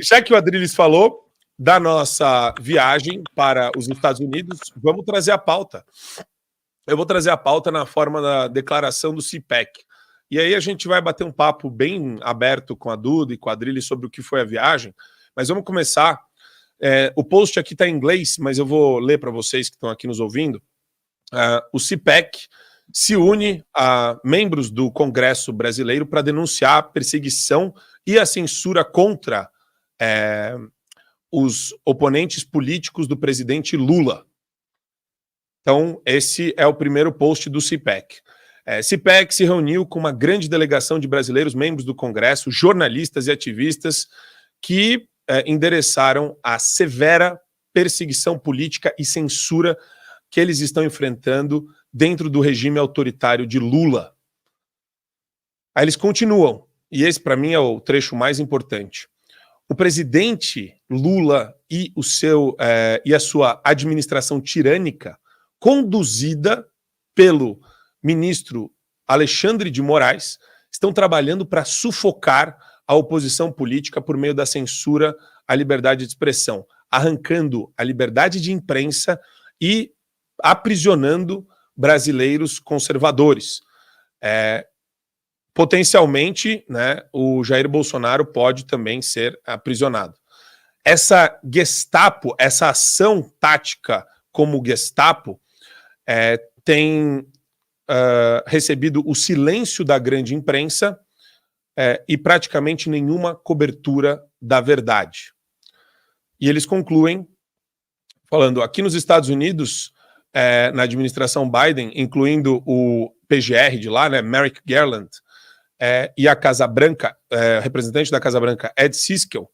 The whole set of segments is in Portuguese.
Já que o Adriles falou da nossa viagem para os Estados Unidos, vamos trazer a pauta. Eu vou trazer a pauta na forma da declaração do CPEC. E aí a gente vai bater um papo bem aberto com a Duda e com a Adriles sobre o que foi a viagem. Mas vamos começar. O post aqui está em inglês, mas eu vou ler para vocês que estão aqui nos ouvindo. O CPEC se une a membros do Congresso brasileiro para denunciar a perseguição e a censura contra os oponentes políticos do presidente Lula. Então, esse é o primeiro post do CPEC. CPEC se reuniu com uma grande delegação de brasileiros, membros do Congresso, jornalistas e ativistas que endereçaram a severa perseguição política e censura que eles estão enfrentando dentro do regime autoritário de Lula. Aí eles continuam, e esse para mim é o trecho mais importante. O presidente Lula e a sua administração tirânica, conduzida pelo ministro Alexandre de Moraes, estão trabalhando para sufocar a oposição política por meio da censura à liberdade de expressão, arrancando a liberdade de imprensa e aprisionando brasileiros conservadores. Potencialmente, né, o Jair Bolsonaro pode também ser aprisionado. Essa Gestapo, essa ação tática como Gestapo, tem recebido o silêncio da grande imprensa e praticamente nenhuma cobertura da verdade. E eles concluem falando, aqui nos Estados Unidos, na administração Biden, incluindo o PGR de lá, né, Merrick Garland, e a Casa Branca, representante da Casa Branca, Ed Siskel,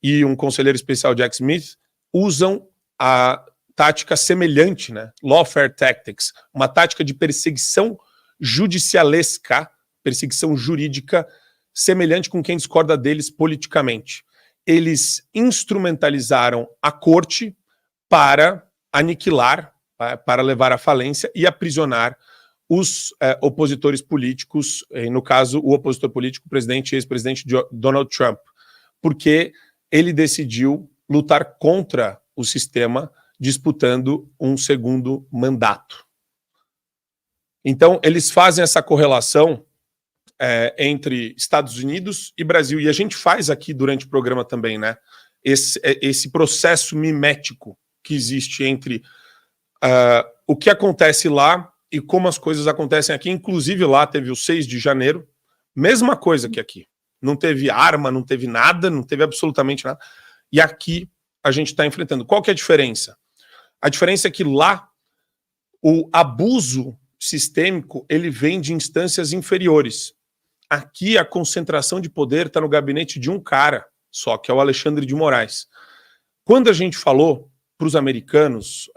e um conselheiro especial, Jack Smith, usam a tática semelhante, né, lawfare tactics, uma tática de perseguição judicialesca, perseguição jurídica, semelhante com quem discorda deles politicamente. Eles instrumentalizaram a corte para aniquilar, para levar à falência e aprisionar os opositores políticos, no caso, o opositor político, o presidente e ex-presidente Donald Trump, porque ele decidiu lutar contra o sistema, disputando um segundo mandato. Então, eles fazem essa correlação entre Estados Unidos e Brasil, e a gente faz aqui durante o programa também, né? Esse processo mimético que existe entre o que acontece lá e como as coisas acontecem aqui. Inclusive lá teve o 6 de janeiro, mesma coisa que aqui. Não teve arma, não teve nada, não teve absolutamente nada. E aqui a gente está enfrentando. Qual que é a diferença? A diferença é que lá o abuso sistêmico ele vem de instâncias inferiores. Aqui a concentração de poder está no gabinete de um cara só, que é o Alexandre de Moraes. Quando a gente falou para os americanos,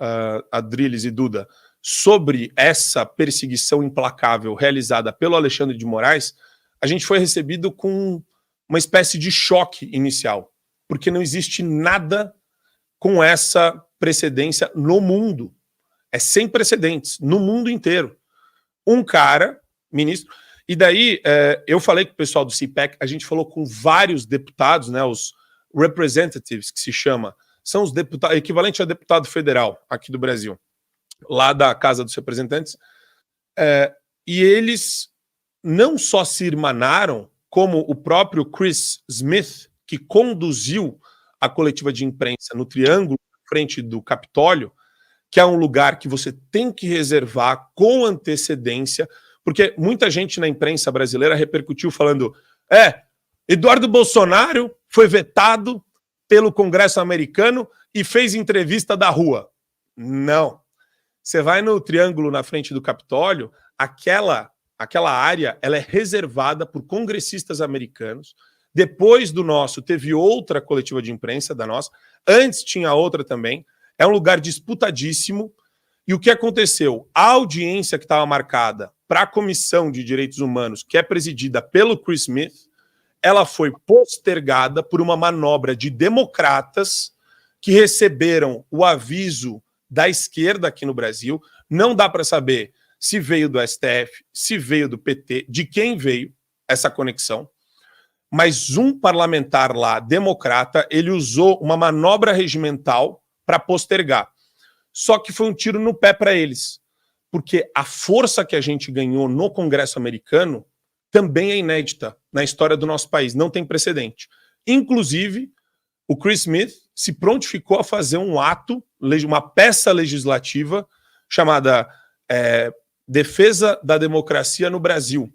Adriles e Duda, sobre essa perseguição implacável realizada pelo Alexandre de Moraes, a gente foi recebido com uma espécie de choque inicial, porque não existe nada com essa precedência no mundo. É sem precedentes, no mundo inteiro. Um cara, ministro... E daí, eu falei com o pessoal do CPEC, a gente falou com vários deputados, né, os representatives, que se chama, são os deputados, equivalente a deputado federal aqui do Brasil, lá da Casa dos Representantes, e eles não só se irmanaram, como o próprio Chris Smith, que conduziu a coletiva de imprensa no Triângulo, frente do Capitólio, que é um lugar que você tem que reservar com antecedência, porque muita gente na imprensa brasileira repercutiu falando Eduardo Bolsonaro foi vetado pelo Congresso americano e fez entrevista da rua. Não. Você vai no Triângulo na frente do Capitólio, aquela área ela é reservada por congressistas americanos. Depois do nosso, teve outra coletiva de imprensa da nossa. Antes tinha outra também. É um lugar disputadíssimo. E o que aconteceu? A audiência que estava marcada para a Comissão de Direitos Humanos, que é presidida pelo Chris Smith, ela foi postergada por uma manobra de democratas que receberam o aviso da esquerda aqui no Brasil. Não dá para saber se veio do STF, se veio do PT, de quem veio essa conexão. mas um parlamentar lá, democrata, ele usou uma manobra regimental para postergar. Só que foi um tiro no pé para eles, porque a força que a gente ganhou no Congresso americano também é inédita na história do nosso país, não tem precedente. Inclusive, o Chris Smith se prontificou a fazer um ato, uma peça legislativa chamada Defesa da Democracia no Brasil,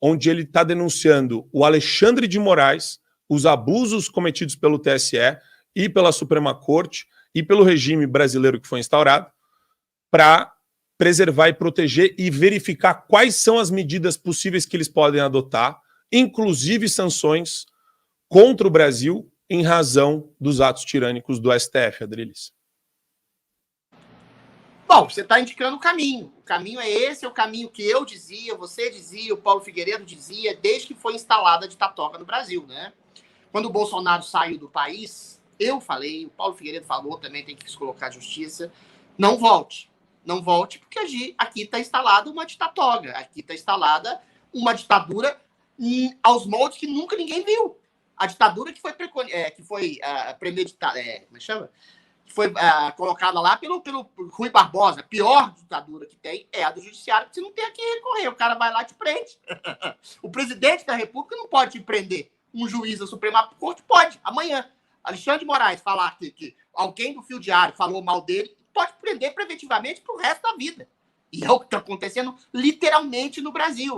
onde ele está denunciando o Alexandre de Moraes, os abusos cometidos pelo TSE e pela Suprema Corte e pelo regime brasileiro que foi instaurado, para preservar e proteger e verificar quais são as medidas possíveis que eles podem adotar, inclusive sanções contra o Brasil em razão dos atos tirânicos do STF, Adriles. Bom, você está indicando o caminho. O caminho é esse, é o caminho que eu dizia, você dizia, o Paulo Figueiredo dizia, desde que foi instalada a ditatoga no Brasil, né? Quando o Bolsonaro saiu do país, eu falei, o Paulo Figueiredo falou, também tem que se colocar a justiça, não volte. Não volte, porque aqui está instalada uma ditatoga, aqui está instalada uma ditadura aos moldes que nunca ninguém viu. A ditadura que foi premeditada, como é que chama? Que foi colocada lá pelo Rui Barbosa. A pior ditadura que tem é a do judiciário, que você não tem a quem recorrer. O cara vai lá e te prende. O presidente da República não pode te prender. Um juiz da Suprema Corte pode. Amanhã, Alexandre de Moraes falar que alguém do Fio Diário falou mal dele, pode prender preventivamente para o resto da vida. E é o que está acontecendo literalmente no Brasil.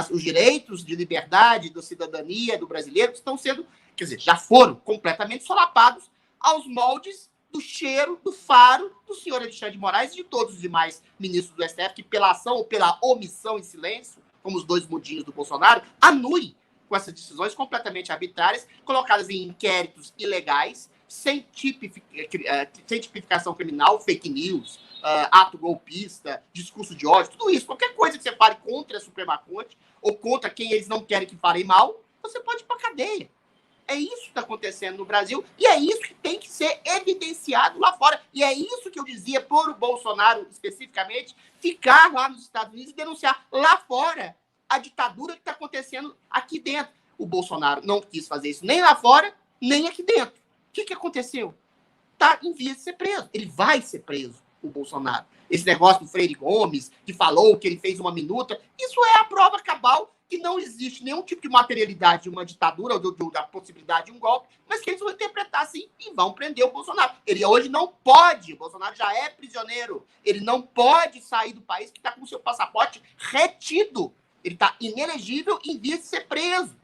Os direitos de liberdade, da cidadania do brasileiro estão sendo, quer dizer, já foram completamente solapados aos moldes do cheiro, do faro do senhor Alexandre de Moraes e de todos os demais ministros do STF que, pela ação ou pela omissão em silêncio, como os dois mudinhos do Bolsonaro, anuem com essas decisões completamente arbitrárias, colocadas em inquéritos ilegais, sem tipificação criminal, fake news, ato golpista, discurso de ódio, tudo isso. Qualquer coisa que você fale contra a Suprema Corte ou contra quem eles não querem que fale mal, você pode ir para a cadeia. É isso que está acontecendo no Brasil e é isso que tem que ser evidenciado lá fora. E é isso que eu dizia por o Bolsonaro, especificamente, ficar lá nos Estados Unidos e denunciar lá fora a ditadura que está acontecendo aqui dentro. O Bolsonaro não quis fazer isso nem lá fora, nem aqui dentro. O que aconteceu? Está em vias de ser preso. Ele vai ser preso, o Bolsonaro. Esse negócio do Freire Gomes, que falou que ele fez uma minuta, isso é a prova cabal que não existe nenhum tipo de materialidade de uma ditadura ou da possibilidade de um golpe, mas que eles vão interpretar assim e vão prender o Bolsonaro. Ele hoje não pode, o Bolsonaro já é prisioneiro, ele não pode sair do país que está com o seu passaporte retido. Ele está inelegível em vias de ser preso.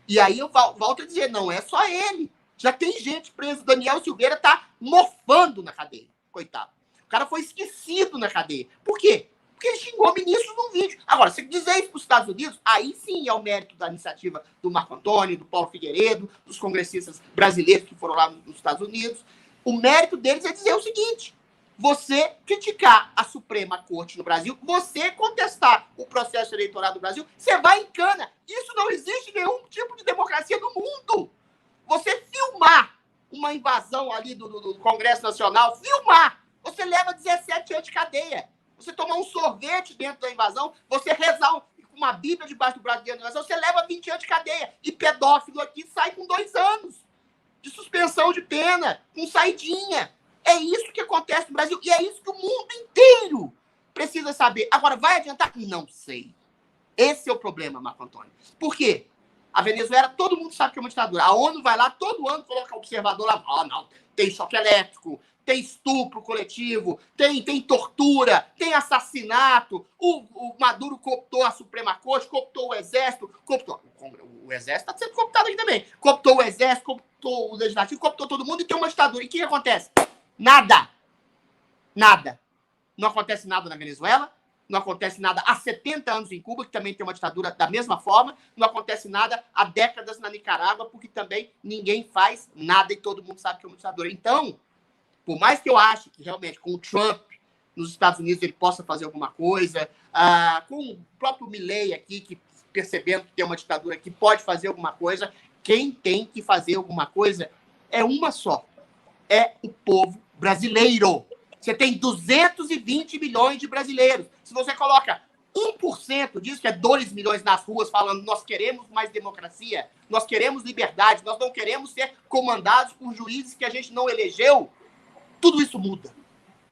E aí eu volto a dizer, não é só ele. Já tem gente presa. Daniel Silveira está mofando na cadeia. Coitado. O cara foi esquecido na cadeia. Por quê? Porque ele xingou ministros num vídeo. Agora, se dizer isso para os Estados Unidos, aí sim é o mérito da iniciativa do Marco Antônio, do Paulo Figueiredo, dos congressistas brasileiros que foram lá nos Estados Unidos. O mérito deles é dizer o seguinte: você criticar a Suprema Corte no Brasil, você contestar o processo eleitoral do Brasil, você vai em cana. Isso não existe em nenhum tipo de democracia do mundo. Você filmar uma invasão ali do Congresso Nacional, filmar, você leva 17 anos de cadeia. Você tomar um sorvete dentro da invasão, você rezar uma bíblia debaixo do braço dentro da invasão, você leva 20 anos de cadeia. E pedófilo aqui sai com 2 anos de suspensão de pena, com saidinha. É isso que acontece no Brasil e é isso que o mundo inteiro precisa saber. Agora, vai adiantar? Não sei. Esse é o problema, Marco Antônio. Por quê? A Venezuela, todo mundo sabe que é uma ditadura. A ONU vai lá, todo ano coloca observador lá. Não, tem choque elétrico, tem estupro coletivo, tem tortura, tem assassinato. O Maduro cooptou a Suprema Corte, cooptou o Exército, cooptou... O Exército está sendo cooptado aqui também. Cooptou o Exército, cooptou o Legislativo, cooptou todo mundo e tem uma ditadura. E o que acontece? Nada. Nada. Não acontece nada na Venezuela, não acontece nada há 70 anos em Cuba, que também tem uma ditadura da mesma forma, não acontece nada há décadas na Nicarágua, porque também ninguém faz nada e todo mundo sabe que é uma ditadura. Então, por mais que eu ache que realmente com o Trump nos Estados Unidos ele possa fazer alguma coisa, com o próprio Milei aqui, que percebendo que tem uma ditadura que pode fazer alguma coisa, quem tem que fazer alguma coisa é uma só. É o povo brasileiro. Você tem 220 milhões de brasileiros. Se você coloca 1% disso, que é 2 milhões nas ruas falando nós queremos mais democracia, nós queremos liberdade, nós não queremos ser comandados por juízes que a gente não elegeu, tudo isso muda.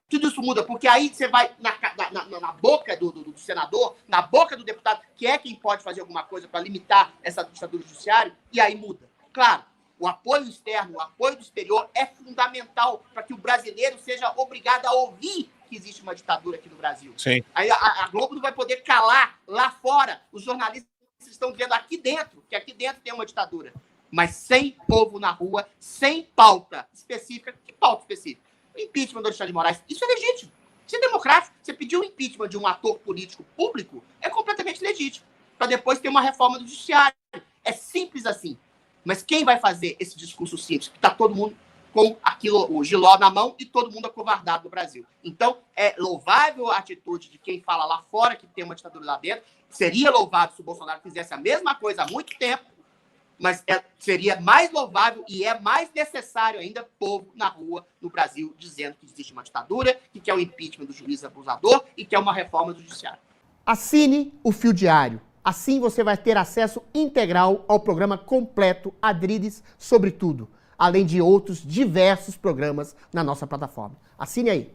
Tudo isso muda, porque aí você vai na boca do senador, na boca do deputado, que é quem pode fazer alguma coisa para limitar essa ditadura judiciária, e aí muda. Claro, o apoio externo, o apoio do exterior é fundamental para que o brasileiro seja obrigado a ouvir que existe uma ditadura aqui no Brasil. Sim. Aí a Globo não vai poder calar lá fora. Os jornalistas estão dizendo aqui dentro, que aqui dentro tem uma ditadura. Mas sem povo na rua, sem pauta específica. Que pauta específica? O impeachment do Alexandre de Moraes. Isso é legítimo. Isso é democrático. Você pedir o impeachment de um ator político público é completamente legítimo. Para depois ter uma reforma do judiciário. É simples assim. Mas quem vai fazer esse discurso simples? Que está todo mundo com aquilo, o giló na mão e todo mundo acovardado no Brasil. Então, é louvável a atitude de quem fala lá fora que tem uma ditadura lá dentro. Seria louvável se o Bolsonaro fizesse a mesma coisa há muito tempo, mas seria mais louvável e é mais necessário ainda povo na rua no Brasil dizendo que existe uma ditadura, que quer o impeachment do juiz abusador e quer uma reforma do judiciário. Assine o Fio Diário. Assim você vai ter acesso integral ao programa completo Adriles sobre tudo, além de outros diversos programas na nossa plataforma. Assine aí.